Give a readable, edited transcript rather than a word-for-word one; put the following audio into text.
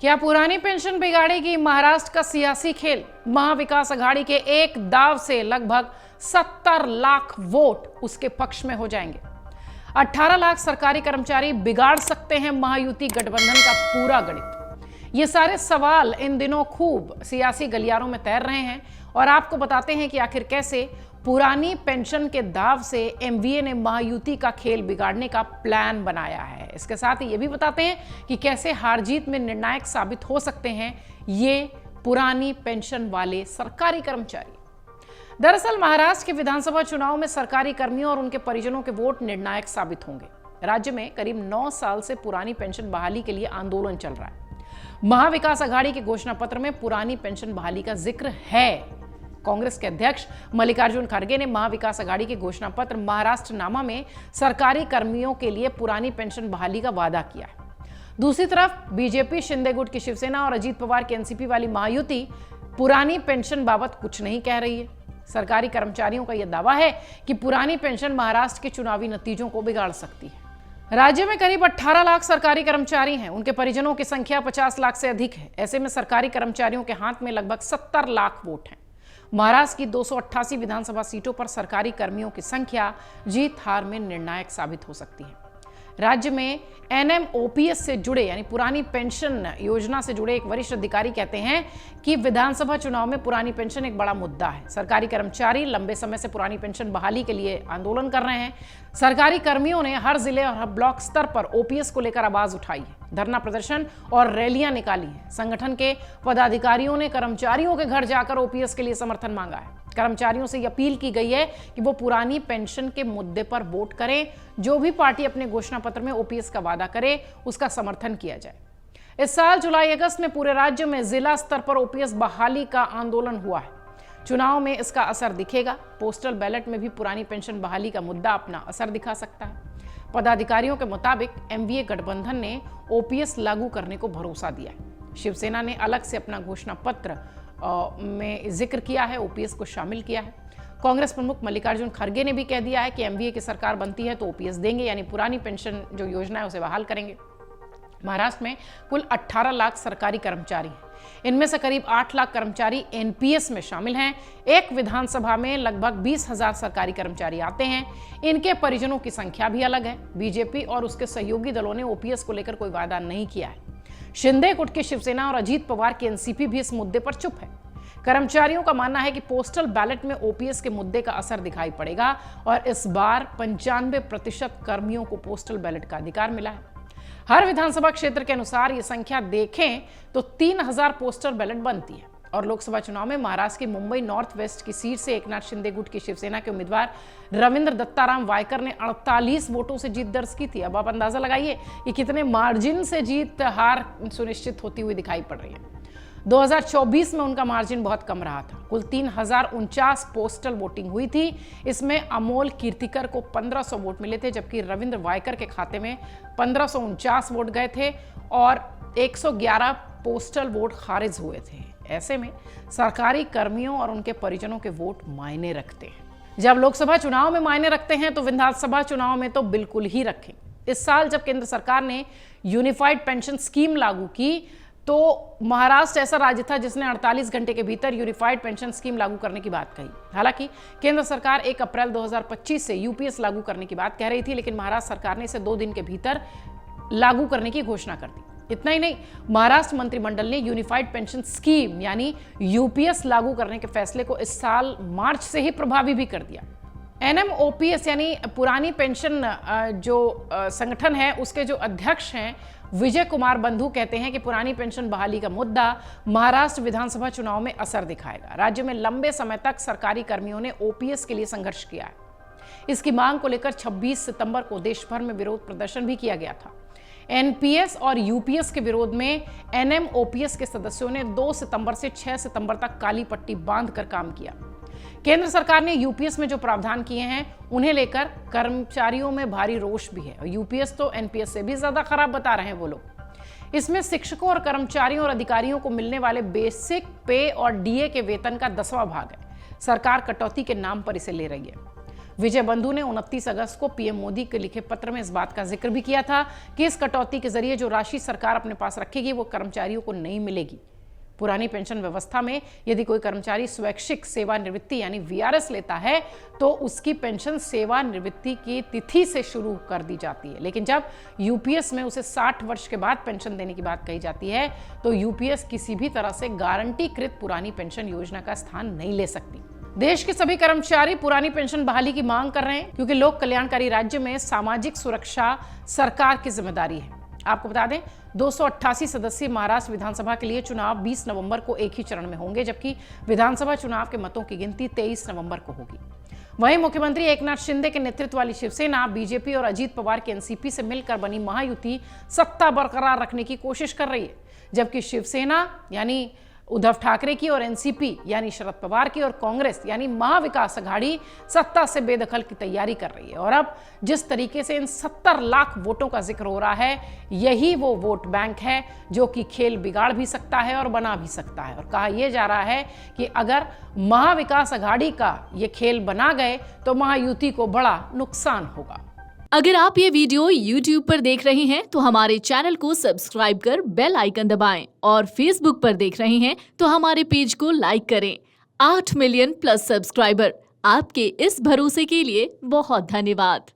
क्या पुरानी पेंशन बिगाड़ेगी महाराष्ट्र का सियासी खेल? महाविकास अघाड़ी के एक दाव से लगभग 70 लाख वोट उसके पक्ष में हो जाएंगे। 18 लाख सरकारी कर्मचारी बिगाड़ सकते हैं महायुति गठबंधन का पूरा गणित। ये सारे सवाल इन दिनों खूब सियासी गलियारों में तैर रहे हैं और आपको बताते हैं कि आखिर कैसे पुरानी पेंशन के दाव से एमवीए ने महायुति का खेल बिगाड़ने का प्लान बनाया है। इसके साथ ही ये भी बताते हैं कि कैसे हार जीत में निर्णायक साबित हो सकते हैं ये पुरानी पेंशन वाले सरकारी कर्मचारी। दरअसल महाराष्ट्र के विधानसभा चुनाव में सरकारी कर्मियों और उनके परिजनों के वोट निर्णायक साबित होंगे। राज्य में करीब 9 साल से पुरानी पेंशन बहाली के लिए आंदोलन चल रहा है। महाविकास अघाड़ी के घोषणा पत्र में पुरानी पेंशन बहाली का जिक्र है। कांग्रेस के अध्यक्ष मल्लिकार्जुन खड़गे ने महाविकास अघाड़ी के घोषणा पत्र महाराष्ट्र नामा में सरकारी कर्मियों के लिए पुरानी पेंशन बहाली का वादा किया है। दूसरी तरफ बीजेपी, शिंदे गुट की शिवसेना और अजीत पवार की एनसीपी वाली महायुति पुरानी पेंशन बाबत कुछ नहीं कह रही है। सरकारी कर्मचारियों का यह दावा है कि पुरानी पेंशन महाराष्ट्र के चुनावी नतीजों को बिगाड़ सकती है। राज्य में करीब 18 लाख सरकारी कर्मचारी हैं। उनके परिजनों की संख्या 50 लाख से अधिक है। ऐसे में सरकारी कर्मचारियों के हाथ में लगभग 70 लाख वोट हैं। महाराष्ट्र की 288 विधानसभा सीटों पर सरकारी कर्मियों की संख्या जीत हार में निर्णायक साबित हो सकती है। राज्य में एनएमओपीएस से जुड़े यानी पुरानी पेंशन योजना से जुड़े एक वरिष्ठ अधिकारी कहते हैं कि विधानसभा चुनाव में पुरानी पेंशन एक बड़ा मुद्दा है। सरकारी कर्मचारी लंबे समय से पुरानी पेंशन बहाली के लिए आंदोलन कर रहे हैं। सरकारी कर्मियों ने हर जिले और हर ब्लॉक स्तर पर ओपीएस को लेकर आवाज उठाई है, धरना प्रदर्शन और रैलियां निकाली हैं। संगठन के पदाधिकारियों ने कर्मचारियों के घर जाकर ओपीएस के लिए समर्थन मांगा है। कर्मचारियों से अपील की गई है कि वो पुरानी पेंशन के मुद्दे पर वोट करें। जो भी पार्टी अपने घोषणा पत्र में ओपीएस का वादा करे उसका समर्थन किया जाए। इस साल जुलाई अगस्त में पूरे राज्य में जिला स्तर पर ओपीएस बहाली का आंदोलन हुआ है। चुनाव में इसका असर दिखेगा। पोस्टल बैलेट में भी पुरानी पेंशन बहाली का मुद्दा अपना असर दिखा सकता है। पदाधिकारियों के मुताबिक एमवीए गठबंधन ने ओपीएस लागू करने को भरोसा दिया है। शिवसेना ने अलग से अपना घोषणा पत्र में जिक्र किया है, ओपीएस को शामिल किया है। कांग्रेस प्रमुख मल्लिकार्जुन खड़गे ने भी कह दिया है कि एमवीए की सरकार बनती है तो ओपीएस देंगे, यानी पुरानी पेंशन जो योजना है उसे बहाल करेंगे। महाराष्ट्र में कुल 18 लाख सरकारी कर्मचारी हैं। इनमें से करीब 8 लाख कर्मचारी एनपीएस में शामिल हैं। एक विधानसभा में लगभग 20,000 सरकारी कर्मचारी आते हैं। इनके परिजनों की संख्या भी अलग है। बीजेपी और उसके सहयोगी दलों ने ओपीएस को लेकर कोई वादा नहीं किया है। शिंदे गुट की शिवसेना और अजीत पवार की एनसीपी भी इस मुद्दे पर चुप है। कर्मचारियों का मानना है कि पोस्टल बैलेट में ओपीएस के मुद्दे का असर दिखाई पड़ेगा और इस बार 95% कर्मियों को पोस्टल बैलेट का अधिकार मिला है। हर विधानसभा क्षेत्र के अनुसार ये संख्या देखें तो 3000 पोस्टल बैलेट बनती है। और लोकसभा चुनाव में महाराष्ट्र की मुंबई नॉर्थ वेस्ट की सीट से एकनाथ शिंदे गुट की शिवसेना के उम्मीदवार रविंद्र दत्ताराम वायकर ने 48 वोटों से जीत दर्ज की थी। अब आप अंदाजा लगाइए कि कितने मार्जिन से जीत हार सुनिश्चित होती हुई दिखाई पड़ रही है। 2024 में उनका मार्जिन बहुत कम रहा था। कुल 3049 पोस्टल वोटिंग हुई थी। इसमें अमोल कीर्तिकर को 1500 वोट मिले थे, जबकि रविंद्र वायकर के खाते में 1549 वोट गए थे और 111 पोस्टल वोट खारिज हुए थे। ऐसे में सरकारी कर्मियों और उनके परिजनों के वोट मायने रखते हैं। जब लोकसभा चुनाव में मायने रखते हैं तो विधानसभा चुनाव में तो बिल्कुल ही रखें। इस साल जब केंद्र सरकार ने यूनिफाइड पेंशन स्कीम लागू की तो महाराष्ट्र ऐसा राज्य था जिसने 48 घंटे के भीतर यूनिफाइड पेंशन स्कीम लागू करने की बात कही। हालांकि केंद्र सरकार 1 अप्रैल 2025 से यूपीएस लागू करने की बात कह रही थी, लेकिन महाराष्ट्र सरकार ने इसे 2 दिन के भीतर लागू करने की घोषणा कर दी। इतना ही नहीं, महाराष्ट्र मंत्रिमंडल ने यूनिफाइड पेंशन स्कीम यानी यूपीएस लागू करने के फैसले को इस साल मार्च से ही प्रभावी भी कर दिया। एनएमओपीएस यानी पुरानी पेंशन जो संगठन है उसके जो अध्यक्ष हैं विजय कुमार बंधु कहते हैं कि पुरानी पेंशन बहाली का मुद्दा महाराष्ट्र विधानसभा चुनाव में असर दिखाएगा। राज्य में लंबे समय तक सरकारी कर्मियों ने ओपीएस के लिए संघर्ष किया है। इसकी मांग को लेकर 26 सितंबर को देश भर में विरोध प्रदर्शन भी किया गया था। एनपीएस और यूपीएस के विरोध में एनएमओपीएस के सदस्यों ने 2 सितंबर से 6 सितंबर तक काली पट्टी बांधकर काम किया। केंद्र सरकार ने यूपीएस में जो प्रावधान किए हैं उन्हें लेकर कर्मचारियों में भारी रोष भी है और यूपीएस तो एनपीएस से भी ज्यादा खराब बता रहे हैं वो लोग। इसमें शिक्षकों और कर्मचारियों और अधिकारियों को मिलने वाले बेसिक पे और डीए के वेतन का 10वां भाग है। सरकार कटौती के नाम पर इसे ले रही है। विजय बंधु ने 29 अगस्त को पीएम मोदी के लिखे पत्र में इस बात का जिक्र भी किया था कि इस कटौती के जरिए जो राशि सरकार अपने पास रखेगी वो कर्मचारियों को नहीं मिलेगी। पुरानी पेंशन व्यवस्था में यदि कोई कर्मचारी स्वैच्छिक सेवानिवृत्ति यानी वीआरएस लेता है तो उसकी पेंशन सेवानिवृत्ति की तिथि से शुरू कर दी जाती है, लेकिन जब यूपीएस में उसे 60 वर्ष के बाद पेंशन देने की बात कही जाती है तो यूपीएस किसी भी तरह से गारंटीकृत पुरानी पेंशन योजना का स्थान नहीं ले सकती। देश के सभी कर्मचारी पुरानी पेंशन बहाली की मांग कर रहे हैं क्योंकि लोक कल्याणकारी राज्य में सामाजिक सुरक्षा सरकार की जिम्मेदारी है। आपको बता दें 288 सदस्यीय महाराष्ट्र विधानसभा के लिए चुनाव 20 नवंबर को एक ही चरण में होंगे, जबकि विधानसभा चुनाव के मतों की गिनती 23 नवंबर को होगी। वहीं मुख्यमंत्री एकनाथ शिंदे के नेतृत्व वाली शिवसेना बीजेपी और अजीत पवार के एनसीपी से मिलकर बनी महायुति सत्ता बरकरार रखने की कोशिश कर रही है, जबकि शिवसेना यानी उद्धव ठाकरे की और एनसीपी यानी शरद पवार की और कांग्रेस यानी महाविकास अघाड़ी सत्ता से बेदखल की तैयारी कर रही है। और अब जिस तरीके से इन 70 लाख वोटों का जिक्र हो रहा है, यही वो वोट बैंक है जो कि खेल बिगाड़ भी सकता है और बना भी सकता है। और कहा यह जा रहा है कि अगर महाविकास अघाड़ी का ये खेल बना गए तो महायुति को बड़ा नुकसान होगा। अगर आप ये वीडियो YouTube पर देख रहे हैं तो हमारे चैनल को सब्सक्राइब कर बेल आइकन दबाएं और Facebook पर देख रहे हैं तो हमारे पेज को लाइक करें। 8 मिलियन प्लस सब्सक्राइबर, आपके इस भरोसे के लिए बहुत धन्यवाद।